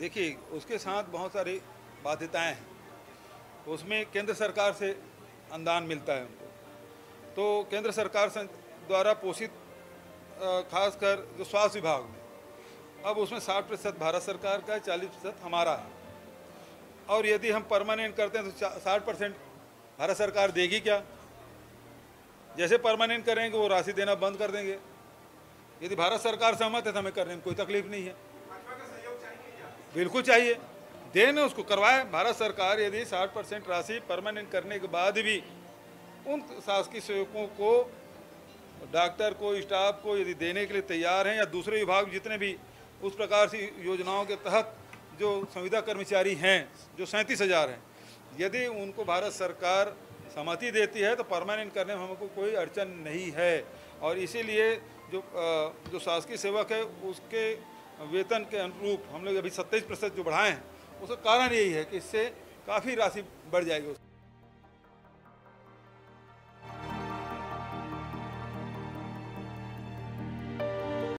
देखिए उसके साथ बहुत सारी बाध्यताएं हैं। उसमें केंद्र सरकार से अनुदान मिलता है उनको, तो केंद्र सरकार से द्वारा पोषित खासकर जो स्वास्थ्य विभाग में, अब उसमें 60% भारत सरकार का है, 40% हमारा है। और यदि हम परमानेंट करते हैं तो 60% भारत सरकार देगी क्या? जैसे परमानेंट करेंगे वो राशि देना बंद कर देंगे। यदि भारत सरकार सहमत है तो हमें करने में कोई तकलीफ नहीं है। बिल्कुल चाहिए, देने उसको करवाए भारत सरकार। यदि 60% राशि परमानेंट करने के बाद भी उन शासकीय सेवकों को, डॉक्टर को, स्टाफ को यदि देने के लिए तैयार हैं, या दूसरे विभाग जितने भी उस प्रकार की योजनाओं के तहत जो संविदा कर्मचारी हैं जो 37,000 हैं, यदि उनको भारत सरकार सहमति देती है तो परमानेंट करने में हमको कोई अड़चन नहीं है। और इसीलिए जो शासकीय सेवक है उसके वेतन के अनुरूप हम लोग अभी 27% जो बढ़ाए हैं, उसका कारण यही है कि इससे काफ़ी राशि बढ़ जाएगी।